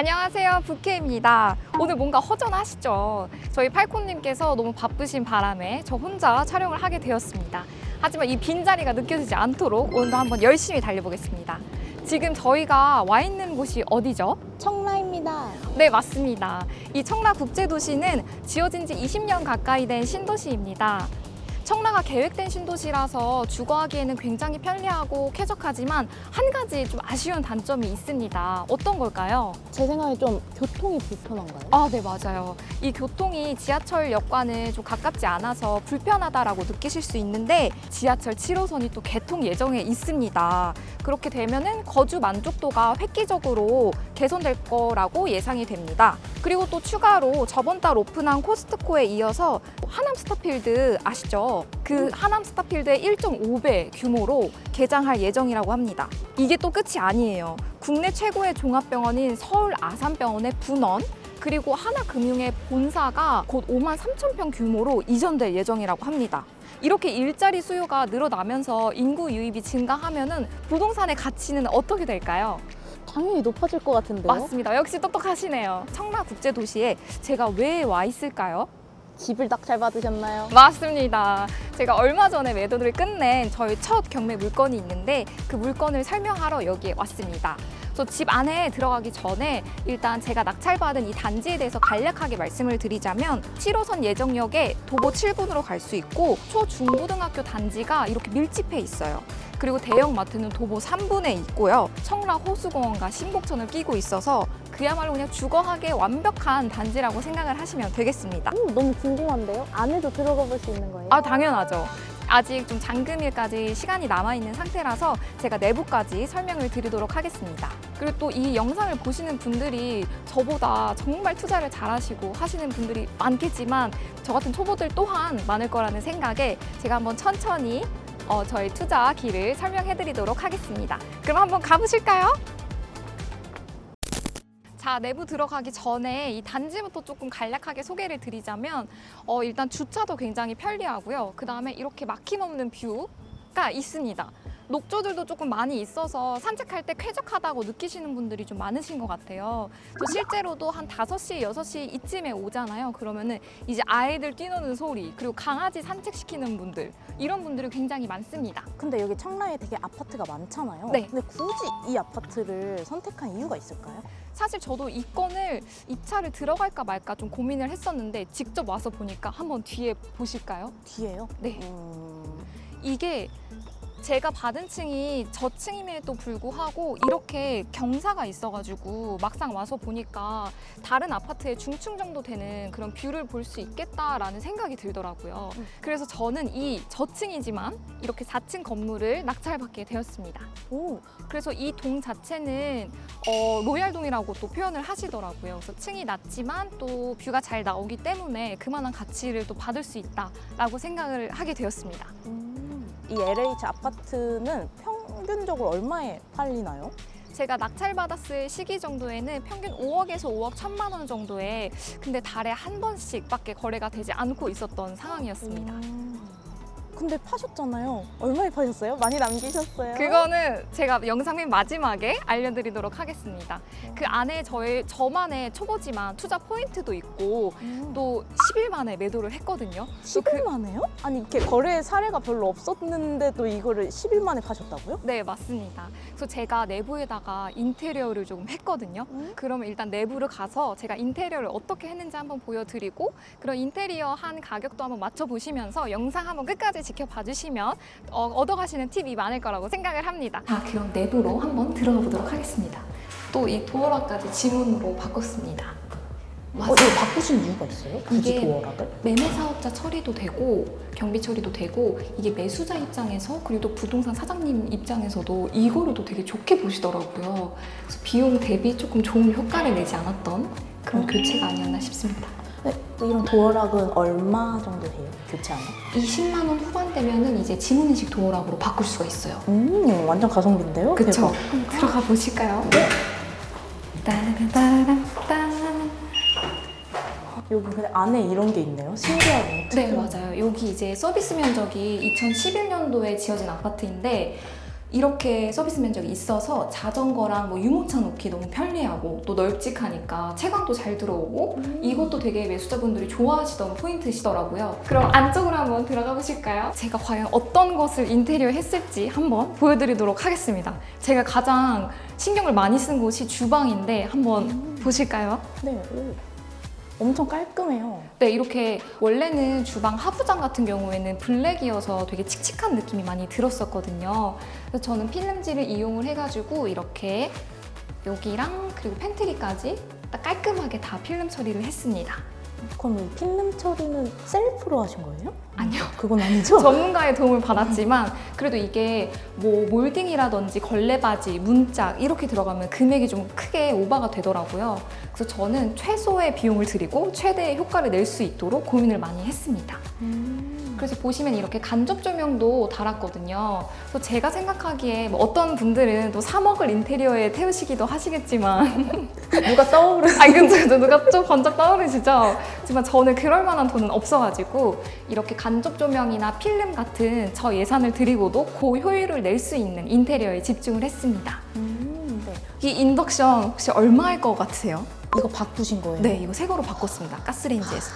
안녕하세요, 부케입니다. 오늘 뭔가 허전하시죠? 저희 팔콘님께서 너무 바쁘신 바람에 저 혼자 촬영을 하게 되었습니다. 하지만 이 빈자리가 느껴지지 않도록 오늘도 한번 열심히 달려보겠습니다. 지금 저희가 와 있는 곳이 어디죠? 청라입니다. 네, 맞습니다. 이 청라국제도시는 지어진 지 20년 가까이 된 신도시입니다. 청라가 계획된 신도시라서 주거하기에는 굉장히 편리하고 쾌적하지만 한 가지 좀 아쉬운 단점이 있습니다. 어떤 걸까요? 제 생각에 좀 교통이 불편한가요? 아, 네, 맞아요. 이 교통이 지하철역과는 좀 가깝지 않아서 불편하다라고 느끼실 수 있는데 지하철 7호선이 또 개통 예정에 있습니다. 그렇게 되면은 거주 만족도가 획기적으로 개선될 거라고 예상이 됩니다. 그리고 또 추가로 저번 달 오픈한 코스트코에 이어서 하남 스타필드 아시죠? 그 하남 스타필드의 1.5배 규모로 개장할 예정이라고 합니다. 이게 또 끝이 아니에요. 국내 최고의 종합병원인 서울 아산병원의 분원, 그리고 하나금융의 본사가 곧 5만 3천 평 규모로 이전될 예정이라고 합니다. 이렇게 일자리 수요가 늘어나면서 인구 유입이 증가하면은 부동산의 가치는 어떻게 될까요? 당연히 높아질 것 같은데요? 맞습니다. 역시 똑똑하시네요. 청라국제도시에 제가 왜 와 있을까요? 집을 낙찰받으셨나요? 맞습니다. 제가 얼마 전에 매도를 끝낸 저희 첫 경매 물건이 있는데 그 물건을 설명하러 여기에 왔습니다. 그래서 집 안에 들어가기 전에 일단 제가 낙찰받은 이 단지에 대해서 간략하게 말씀을 드리자면 7호선 예정역에 도보 7분으로 갈 수 있고 초중고등학교 단지가 이렇게 밀집해 있어요. 그리고 대형마트는 도보 3분에 있고요. 청라 호수공원과 신곡천을 끼고 있어서 그야말로 그냥 주거하기에 완벽한 단지라고 생각을 하시면 되겠습니다. 너무 궁금한데요? 안에도 들어가 볼 수 있는 거예요? 아, 당연하죠. 아직 좀 잠금일까지 시간이 남아있는 상태라서 제가 내부까지 설명을 드리도록 하겠습니다. 그리고 또 이 영상을 보시는 분들이 저보다 정말 투자를 잘하시고 하시는 분들이 많겠지만 저 같은 초보들 또한 많을 거라는 생각에 제가 한번 천천히 저희 투자 길을 설명해 드리도록 하겠습니다. 그럼 한번 가보실까요? 자, 내부 들어가기 전에 이 단지부터 조금 간략하게 소개를 드리자면 일단 주차도 굉장히 편리하고요. 그 다음에 이렇게 막힘없는 뷰가 있습니다. 녹조들도 조금 많이 있어서 산책할 때 쾌적하다고 느끼시는 분들이 좀 많으신 것 같아요. 또 실제로도 한 5시, 6시 이쯤에 오잖아요. 그러면은 이제 아이들 뛰노는 소리, 그리고 강아지 산책시키는 분들, 이런 분들이 굉장히 많습니다. 근데 여기 청라에 되게 아파트가 많잖아요. 네. 근데 굳이 이 아파트를 선택한 이유가 있을까요? 사실 저도 이 건을 입차를 들어갈까 말까 좀 고민을 했었는데 직접 와서 보니까 한번 뒤에 보실까요? 뒤에요? 네. 이게 제가 받은 층이 저층임에도 불구하고 이렇게 경사가 있어가지고 막상 와서 보니까 다른 아파트의 중층 정도 되는 그런 뷰를 볼 수 있겠다라는 생각이 들더라고요. 그래서 저는 이 저층이지만 이렇게 4층 건물을 낙찰받게 되었습니다. 오, 그래서 이 동 자체는 로얄동이라고 또 표현을 하시더라고요. 그래서 층이 낮지만 또 뷰가 잘 나오기 때문에 그만한 가치를 또 받을 수 있다라고 생각을 하게 되었습니다. 이 LH 아파트는 평균적으로 얼마에 팔리나요? 제가 낙찰받았을 시기 정도에는 평균 5억에서 5억 1천만 원 정도에 근데 달에 한 번씩밖에 거래가 되지 않고 있었던 상황이었습니다. 근데 파셨잖아요. 얼마에 파셨어요? 많이 남기셨어요? 그거는 제가 영상 맨 마지막에 알려드리도록 하겠습니다. 그 안에 저만의 초보지만 투자 포인트도 있고 또 10일 만에 매도를 했거든요. 10일 만에요? 아니 이렇게 거래 사례가 별로 없었는데도 이거를 10일 만에 파셨다고요? 네, 맞습니다. 그래서 제가 내부에다가 인테리어를 조금 했거든요. 그러면 일단 내부를 가서 제가 인테리어를 어떻게 했는지 한번 보여드리고 그런 인테리어 한 가격도 한번 맞춰보시면서 영상 한번 끝까지 지켜봐 주시면 얻어가시는 팁이 많을 거라고 생각을 합니다. 그럼 내부로 한번 들어가 보도록 하겠습니다. 또 이 도어락까지 지문으로 바꿨습니다. 이거 바꾸신 이유가 있어요? 굳이 이게 도어락을? 매매 사업자 처리도 되고 경비 처리도 되고 이게 매수자 입장에서 그리고 또 부동산 사장님 입장에서도 이거로도 되게 좋게 보시더라고요. 그래서 비용 대비 조금 좋은 효과를 내지 않았던 그런 교체가 아니었나 싶습니다. 네, 이런 도어락은 얼마 정도 해요? 교체하면? 20만 원 후반 되면은 이제 지문인식 도어락으로 바꿀 수가 있어요. 완전 가성비인데요? 그쵸? 대박. 들어가 보실까요? 따라따라따. 여기 근데 안에 이런 게 있네요? 신기하네. 네, 맞아요. 여기 이제 서비스 면적이 2011년도에 지어진 아파트인데 이렇게 서비스 면적이 있어서 자전거랑 뭐 유모차 놓기 너무 편리하고 또 널찍하니까 채광도 잘 들어오고 이것도 되게 매수자분들이 좋아하시던 포인트시더라고요. 그럼 안쪽으로 한번 들어가 보실까요? 제가 과연 어떤 것을 인테리어 했을지 한번 보여드리도록 하겠습니다. 제가 가장 신경을 많이 쓴 곳이 주방인데 한번 보실까요? 네. 오. 엄청 깔끔해요. 네, 이렇게 원래는 주방 하부장 같은 경우에는 블랙이어서 되게 칙칙한 느낌이 많이 들었었거든요. 그래서 저는 필름지를 이용을 해가지고 이렇게 여기랑 그리고 팬트리까지 딱 깔끔하게 다 필름 처리를 했습니다. 그럼 이 필름 처리는 셀프로 하신 거예요? 아니요. 그건 아니죠? 전문가의 도움을 받았지만 그래도 이게 뭐 몰딩이라든지 걸레바지, 문짝 이렇게 들어가면 금액이 좀 크게 오버가 되더라고요. 그래서 저는 최소의 비용을 들이고 최대의 효과를 낼 수 있도록 고민을 많이 했습니다. 그래서 보시면 이렇게 간접 조명도 달았거든요. 그래서 제가 생각하기에 뭐 어떤 분들은 또 3억을 인테리어에 태우시기도 하시겠지만 누가 떠오르는 아니 근데 누가 좀 번쩍 떠오르시죠? 하지만 저는 그럴 만한 돈은 없어가지고 이렇게 간접 조명이나 필름 같은 저 예산을 들이고도 고효율을 낼 수 있는 인테리어에 집중을 했습니다. 네. 이 인덕션 혹시 얼마일 것 같으세요? 이거 바꾸신 거예요? 네, 이거 새 거로 바꿨습니다. 가스레인지에서.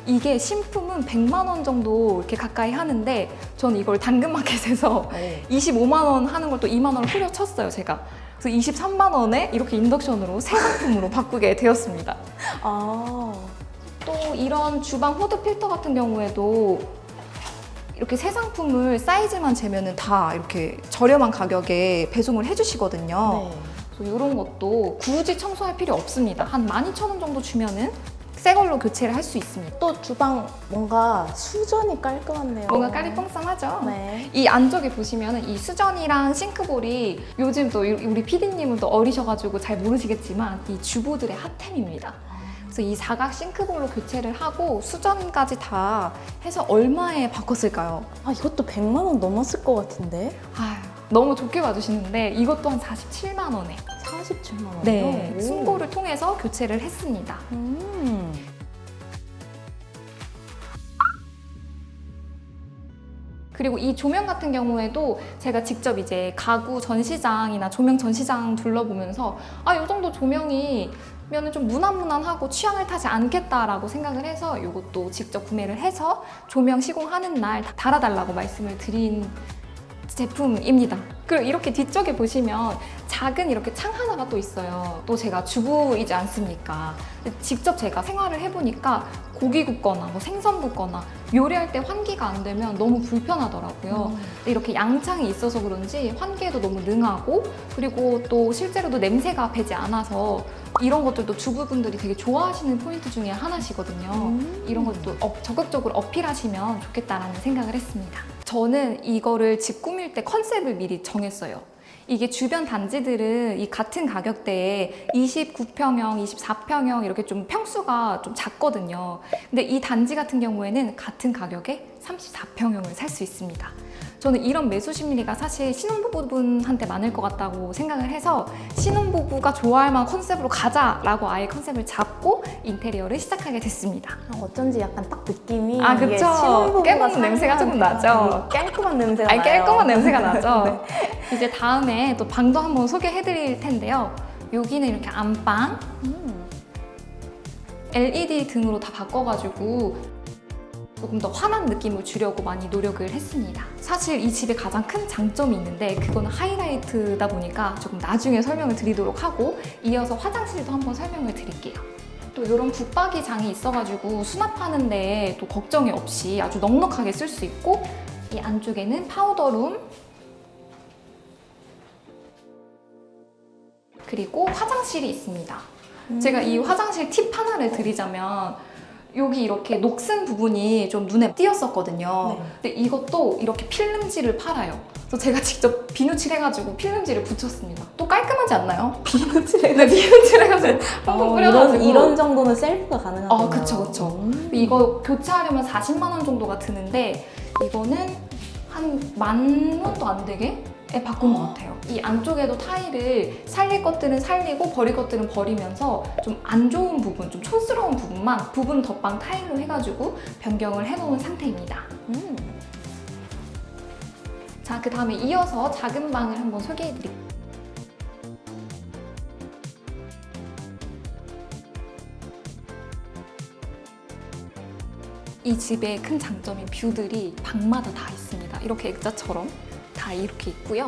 이게 신품은 100만 원 정도 이렇게 가까이 하는데 저는 이걸 당근마켓에서 네. 25만 원 하는 걸 또 2만 원을 후려쳤어요, 제가. 그래서 23만 원에 이렇게 인덕션으로 새 상품으로 바꾸게 되었습니다. 아. 또 이런 주방 호드 필터 같은 경우에도 이렇게 새 상품을 사이즈만 재면은 다 이렇게 저렴한 가격에 배송을 해주시거든요. 네. 그래서 이런 것도 굳이 청소할 필요 없습니다. 한 12,000원 정도 주면은 새 걸로 교체를 할 수 있습니다. 또 주방 뭔가 수전이 깔끔하네요. 뭔가 까리뽕쌈하죠? 네. 이 안쪽에 보시면 이 수전이랑 싱크볼이 요즘 또 우리 PD님은 또 어리셔가지고 잘 모르시겠지만 이 주부들의 핫템입니다. 그래서 이 사각 싱크볼로 교체를 하고 수전까지 다 해서 얼마에 바꿨을까요? 아, 이것도 100만 원 넘었을 것 같은데? 아유, 너무 좋게 봐주시는데 이것도 한 47만 원에 47만 원이요? 네, 오. 순고를 통해서 교체를 했습니다. 그리고 이 조명 같은 경우에도 제가 직접 이제 가구 전시장이나 조명 전시장 둘러보면서 아, 이 정도 조명이면은 좀 무난무난하고 취향을 타지 않겠다라고 생각을 해서 이것도 직접 구매를 해서 조명 시공하는 날 달아달라고 말씀을 드린 제품입니다. 그리고 이렇게 뒤쪽에 보시면 작은 이렇게 창 하나가 또 있어요. 또 제가 주부이지 않습니까? 직접 제가 생활을 해보니까 고기 굽거나 뭐 생선 굽거나 요리할 때 환기가 안 되면 너무 불편하더라고요. 근데 이렇게 양창이 있어서 그런지 환기에도 너무 능하고 그리고 또 실제로도 냄새가 배지 않아서 이런 것들도 주부분들이 되게 좋아하시는 포인트 중에 하나시거든요. 이런 것도 적극적으로 어필하시면 좋겠다라는 생각을 했습니다. 저는 이거를 집 꾸밀 때 컨셉을 미리 정했어요. 이게 주변 단지들은 이 같은 가격대에 29평형, 24평형 이렇게 좀 평수가 좀 작거든요. 근데 이 단지 같은 경우에는 같은 가격에 34평형을 살 수 있습니다. 저는 이런 매수 심리가 사실 신혼부부분한테 많을 것 같다고 생각을 해서 신혼부부가 좋아할 만한 컨셉으로 가자라고 아예 컨셉을 잡고 인테리어를 시작하게 됐습니다. 어쩐지 약간 딱 느낌이 아, 그쵸? 이게 신혼부부가 깨무는 냄새가 조금 나죠? 깔끔한 냄새가 아니, 나요. 깔끔한 냄새가 나죠? 네. 이제 다음에 또 방도 한번 소개해드릴 텐데요. 여기는 이렇게 안방 LED 등으로 다 바꿔가지고 조금 더 환한 느낌을 주려고 많이 노력을 했습니다. 사실 이 집에 가장 큰 장점이 있는데 그거는 하이라이트다 보니까 조금 나중에 설명을 드리도록 하고 이어서 화장실도 한번 설명을 드릴게요. 또 이런 붙박이장이 있어가지고 수납하는데 또 걱정이 없이 아주 넉넉하게 쓸 수 있고 이 안쪽에는 파우더룸 그리고 화장실이 있습니다. 제가 이 화장실 팁 하나를 드리자면 여기 이렇게 녹슨 부분이 좀 눈에 띄었었거든요. 네. 근데 이것도 이렇게 필름지를 팔아요. 그래서 제가 직접 비누칠 해가지고 필름지를 붙였습니다. 또 깔끔하지 않나요? 비누칠해. 네, 비누칠 해가지고 펑펑 뿌려가지고. 이런 정도는 셀프가 가능하구나. 그쵸, 그쵸. 이거 교체하려면 40만 원 정도가 드는데 이거는 한 10,000원도 안 되게 바꾼 것 같아요. 이 안쪽에도 타일을 살릴 것들은 살리고 버릴 것들은 버리면서 좀 안 좋은 부분, 좀 촌스러운 부분만 부분 덧방 타일로 해가지고 변경을 해놓은 상태입니다. 자, 그 다음에 이어서 작은 방을 한번 소개해드릴게요. 이 집의 큰 장점이 뷰들이 방마다 다 있습니다. 이렇게 액자처럼 다 이렇게 있고요.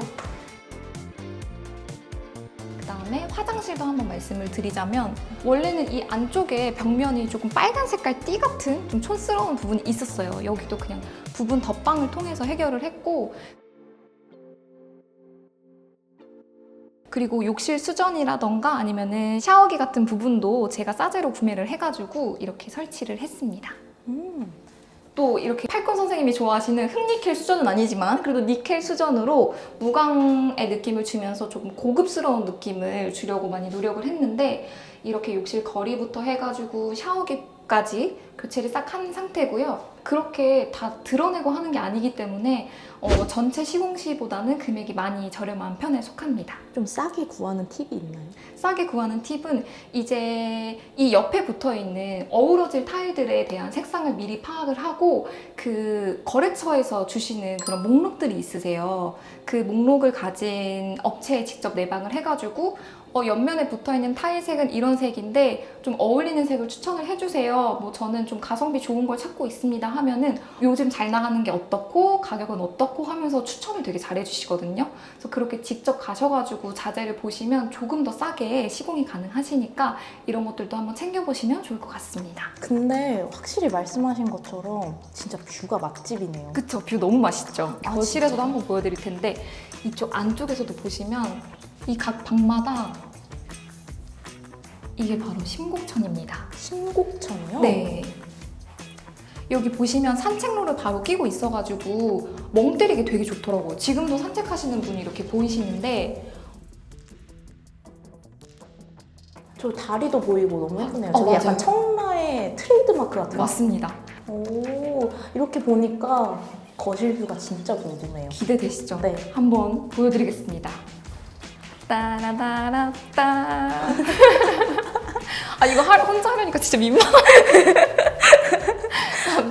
그 다음에 화장실도 한번 말씀을 드리자면 원래는 이 안쪽에 벽면이 조금 빨간 색깔 띠 같은 좀 촌스러운 부분이 있었어요. 여기도 그냥 부분 덧방을 통해서 해결을 했고, 그리고 욕실 수전이라던가 아니면은 샤워기 같은 부분도 제가 싸제로 구매를 해가지고 이렇게 설치를 했습니다. 또 이렇게 팔콘 선생님이 좋아하시는 흑니켈 수전은 아니지만 그래도 니켈 수전으로 무광의 느낌을 주면서 조금 고급스러운 느낌을 주려고 많이 노력을 했는데, 이렇게 욕실 거리부터 해가지고 샤워기까지 교체를 싹 한 상태고요. 그렇게 다 드러내고 하는 게 아니기 때문에 전체 시공시보다는 금액이 많이 저렴한 편에 속합니다. 좀 싸게 구하는 팁이 있나요? 싸게 구하는 팁은 이제 이 옆에 붙어있는 어우러질 타일들에 대한 색상을 미리 파악을 하고, 그 거래처에서 주시는 그런 목록들이 있으세요. 그 목록을 가진 업체에 직접 내방을 해가지고 옆면에 붙어있는 타일색은 이런 색인데 좀 어울리는 색을 추천을 해주세요. 뭐 저는 좀 가성비 좋은 걸 찾고 있습니다 하면은 요즘 잘 나가는 게 어떻고 가격은 어떻고 하면서 추천을 되게 잘 해주시거든요. 그래서 그렇게 직접 가셔가지고 자재를 보시면 조금 더 싸게 시공이 가능하시니까 이런 것들도 한번 챙겨보시면 좋을 것 같습니다. 근데 확실히 말씀하신 것처럼 진짜 뷰가 맛집이네요. 그쵸? 뷰 너무 맛있죠? 아, 거실에서도 진짜? 한번 보여드릴 텐데 이쪽 안쪽에서도 보시면 이 각 방마다 이게 바로 심곡천입니다. 신곡천이요? 네. 여기 보시면 산책로를 바로 끼고 있어가지고 멍 때리기 되게 좋더라고요. 지금도 산책하시는 분이 이렇게 보이시는데 저 다리도 보이고 너무 예쁘네요. 어, 저게 약간 맞아요. 청라의 트레이드마크 같은 거. 맞습니다. 오, 이렇게 보니까 거실 뷰가 진짜 궁금해요. 기대되시죠? 네. 한번 보여드리겠습니다. 따라따라따. 아, 이거 혼자 하려니까 진짜 민망해.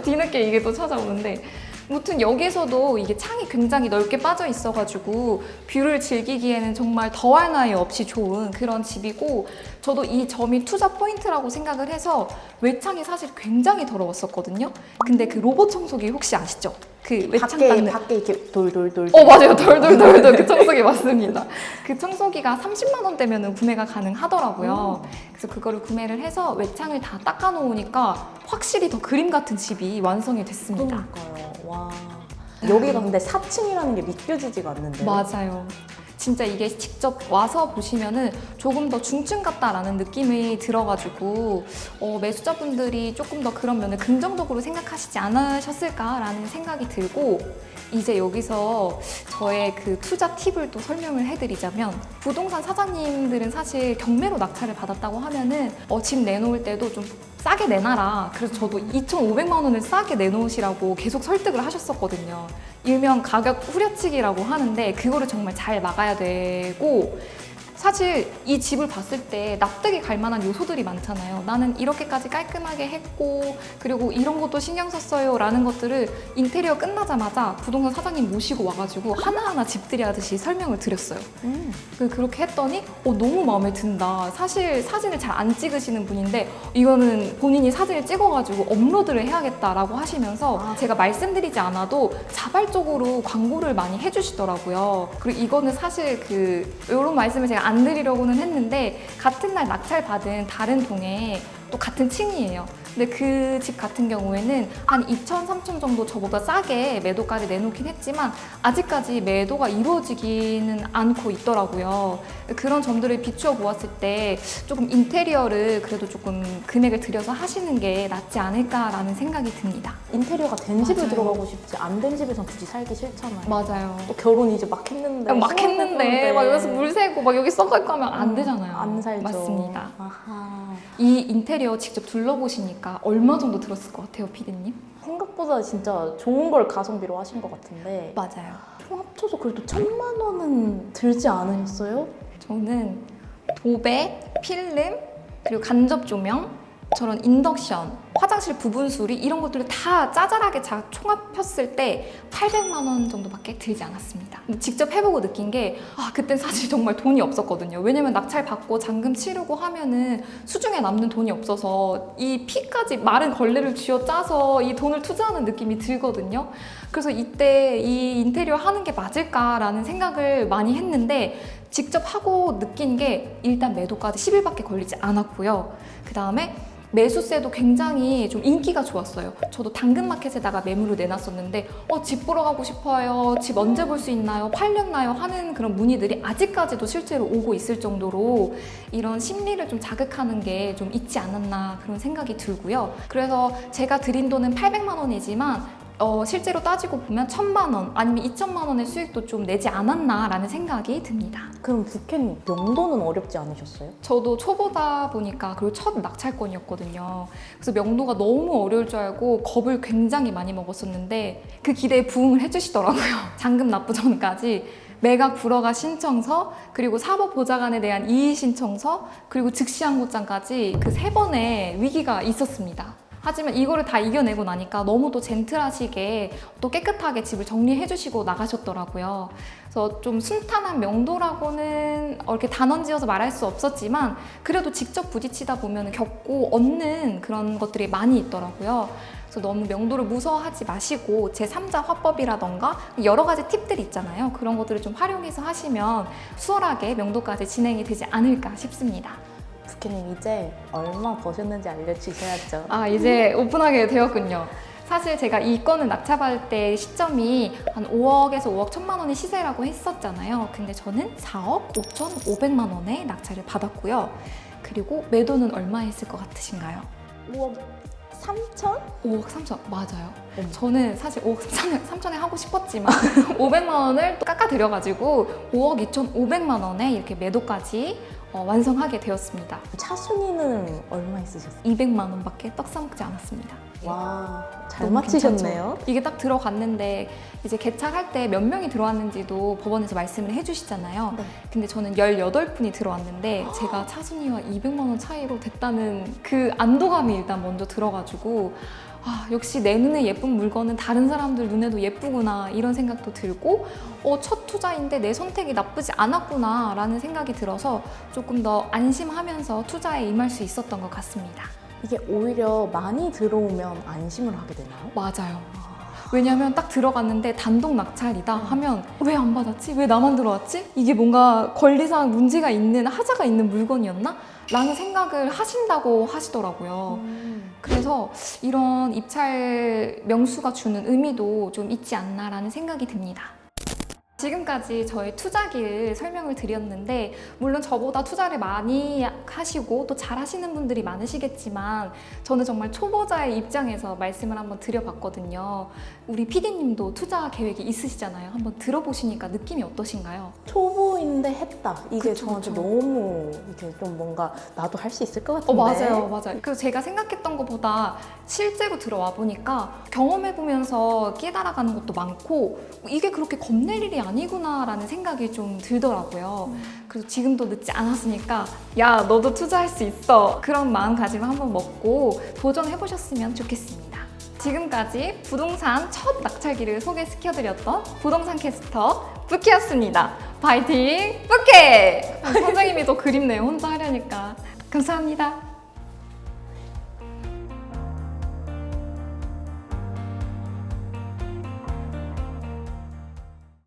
뒤늦게 이게 또 찾아오는데, 무튼 여기서도 이게 창이 굉장히 넓게 빠져 있어가지고 뷰를 즐기기에는 정말 더할 나위 없이 좋은 그런 집이고, 저도 이 점이 투자 포인트라고 생각을 해서 외창이 사실 굉장히 더러웠었거든요. 근데 그 로봇 청소기 혹시 아시죠? 그 외창 닦는 밖에 이렇게 돌돌돌. 맞아요. 돌돌돌돌 그 청소기 맞습니다. 그 청소기가 30만 원대면 구매가 가능하더라고요. 그래서 그거를 구매를 해서 외창을 다 닦아 놓으니까 확실히 더 그림 같은 집이 완성이 됐습니다. 그러니까요. 와. 여기가 근데 4층이라는 게 믿겨지지가 않는데. 맞아요. 진짜 이게 직접 와서 보시면은 조금 더 중층 같다라는 느낌이 들어가지고 매수자분들이 조금 더 그런 면을 긍정적으로 생각하시지 않으셨을까라는 생각이 들고, 이제 여기서 저의 그 투자 팁을 또 설명을 해드리자면, 부동산 사장님들은 사실 경매로 낙찰을 받았다고 하면은 집 내놓을 때도 좀 싸게 내놔라. 그래서 저도 2,500만 원을 싸게 내놓으시라고 계속 설득을 하셨었거든요. 일명 가격 후려치기라고 하는데 그거를 정말 잘 막아야 되고, 사실 이 집을 봤을 때 납득이 갈 만한 요소들이 많잖아요. 나는 이렇게까지 깔끔하게 했고 그리고 이런 것도 신경 썼어요 라는 것들을 인테리어 끝나자마자 부동산 사장님 모시고 와가지고 하나하나 집들이 하듯이 설명을 드렸어요. 그렇게 했더니 너무 마음에 든다. 사실 사진을 잘 안 찍으시는 분인데 이거는 본인이 사진을 찍어가지고 업로드를 해야겠다라고 하시면서 제가 말씀드리지 않아도 자발적으로 광고를 많이 해주시더라고요. 그리고 이거는 사실 이런 말씀을 제가 안 드리려고는 했는데, 같은 날 낙찰 받은 다른 동에 또 같은 층이에요. 근데 그 집 같은 경우에는 한 2천, 3천 정도 저보다 싸게 매도까지 내놓긴 했지만 아직까지 매도가 이루어지기는 않고 있더라고요. 그런 점들을 비추어 보았을 때 조금 인테리어를 그래도 조금 금액을 들여서 하시는 게 낫지 않을까라는 생각이 듭니다. 인테리어가 된 집을 맞아요. 들어가고 싶지 안 된 집에선 굳이 살기 싫잖아요. 맞아요. 또 결혼 이제 막 했는데. 막 했는데 막 여기서 물 새고 막 여기 썩을 거면 안 되잖아요. 안 살죠. 맞습니다. 아하. 이 인테리어 직접 둘러보시니까 얼마 정도 들었을 것 같아요, 피디님? 생각보다 진짜 좋은 걸 가성비로 하신 것 같은데. 맞아요. 총 합쳐서 그래도 1,000만 원은 들지 않으셨어요? 저는 도배, 필름, 그리고 간접 조명, 저런 인덕션, 화장실 부분 수리 이런 것들을 다 짜잘하게 총합했을 때 800만 원 정도밖에 들지 않았습니다. 직접 해보고 느낀 게 그땐 사실 정말 돈이 없었거든요. 왜냐면 낙찰 받고 잔금 치르고 하면은 수중에 남는 돈이 없어서 이 피까지 마른 걸레를 쥐어 짜서 이 돈을 투자하는 느낌이 들거든요. 그래서 이때 이 인테리어 하는 게 맞을까라는 생각을 많이 했는데 직접 하고 느낀 게 일단 매도까지 10일밖에 걸리지 않았고요. 그 다음에 매수세도 굉장히 좀 인기가 좋았어요. 저도 당근마켓에다가 매물을 내놨었는데 집 보러 가고 싶어요. 집 언제 볼 수 있나요? 팔렸나요? 하는 그런 문의들이 아직까지도 실제로 오고 있을 정도로 이런 심리를 좀 자극하는 게 좀 있지 않았나 그런 생각이 들고요. 그래서 제가 드린 돈은 800만 원이지만 실제로 따지고 보면 1,000만 원 아니면 2,000만 원의 수익도 좀 내지 않았나라는 생각이 듭니다. 그럼 부캐님 명도는 어렵지 않으셨어요? 저도 초보다 보니까 그리고 첫 낙찰권이었거든요. 그래서 명도가 너무 어려울 줄 알고 겁을 굉장히 많이 먹었었는데 그 기대에 부응을 해주시더라고요. 잔금 납부 전까지 매각 불허가 신청서, 그리고 사법보좌관에 대한 이의 신청서, 그리고 즉시항고장까지 그 3번의 위기가 있었습니다. 하지만 이거를 다 이겨내고 나니까 너무 또 젠틀하시게 또 깨끗하게 집을 정리해 주시고 나가셨더라고요. 그래서 좀 순탄한 명도라고는 이렇게 단언지어서 말할 수 없었지만 그래도 직접 부딪히다 보면 겪고 얻는 그런 것들이 많이 있더라고요. 그래서 너무 명도를 무서워하지 마시고 제3자 화법이라던가 여러 가지 팁들이 있잖아요. 그런 것들을 좀 활용해서 하시면 수월하게 명도까지 진행이 되지 않을까 싶습니다. 부캐님 이제 얼마 버셨는지 알려주셔야죠. 이제 오픈하게 되었군요. 사실 제가 이 건을 낙찰받을 때 시점이 한 5억에서 5억 1천만 원의 시세라고 했었잖아요. 근데 저는 4억 5,500만 원의 낙찰을 받았고요. 그리고 매도는 얼마 했을 것 같으신가요? 5억 3천? 5억 3천, 맞아요. 어머. 저는 사실 5억 3천에 하고 싶었지만 500만 원을 또 깎아드려가지고 5억 2,500만 원에 이렇게 매도까지 완성하게 되었습니다. 차순위는 얼마 있으셨어요? 200만 원밖에 떡 싸먹지 않았습니다. 와, 잘 너무 맞히셨네요. 괜찮죠? 이게 딱 들어갔는데 이제 개찰할 때 몇 명이 들어왔는지도 법원에서 말씀을 해주시잖아요. 네. 근데 저는 18분이 들어왔는데 제가 차순위와 200만 원 차이로 됐다는 그 안도감이 일단 먼저 들어가지고 역시 내 눈에 예쁜 물건은 다른 사람들 눈에도 예쁘구나 이런 생각도 들고 첫 투자인데 내 선택이 나쁘지 않았구나 라는 생각이 들어서 조금 더 안심하면서 투자에 임할 수 있었던 것 같습니다. 이게 오히려 많이 들어오면 안심을 하게 되나요? 맞아요. 왜냐면 딱 들어갔는데 단독 낙찰이다 하면 왜 안 받았지? 왜 나만 들어왔지? 이게 뭔가 권리상 문제가 있는 하자가 있는 물건이었나? 라는 생각을 하신다고 하시더라고요. 그래서 이런 입찰 명수가 주는 의미도 좀 있지 않나라는 생각이 듭니다. 지금까지 저의 투자기를 설명을 드렸는데 물론 저보다 투자를 많이 하시고 또 잘하시는 분들이 많으시겠지만 저는 정말 초보자의 입장에서 말씀을 한번 드려봤거든요. 우리 PD님도 투자 계획이 있으시잖아요. 한번 들어보시니까 느낌이 어떠신가요? 초보인데 했다. 이게 그쵸, 저한테 그쵸. 너무 이게 좀 뭔가 나도 할 수 있을 것 같은데. 맞아요. 그래서 제가 생각했던 것보다 실제로 들어와 보니까 경험해보면서 깨달아가는 것도 많고 이게 그렇게 겁낼 일이 아니구나라는 생각이 좀 들더라고요. 그래서 지금도 늦지 않았으니까 야 너도 투자할 수 있어 그런 마음가짐을 한번 먹고 도전해보셨으면 좋겠습니다. 지금까지 부동산 첫 낙찰기를 소개시켜드렸던 부동산 캐스터 부캐였습니다. 파이팅 부캐! 선생님이 더 그립네요 혼자 하려니까. 감사합니다.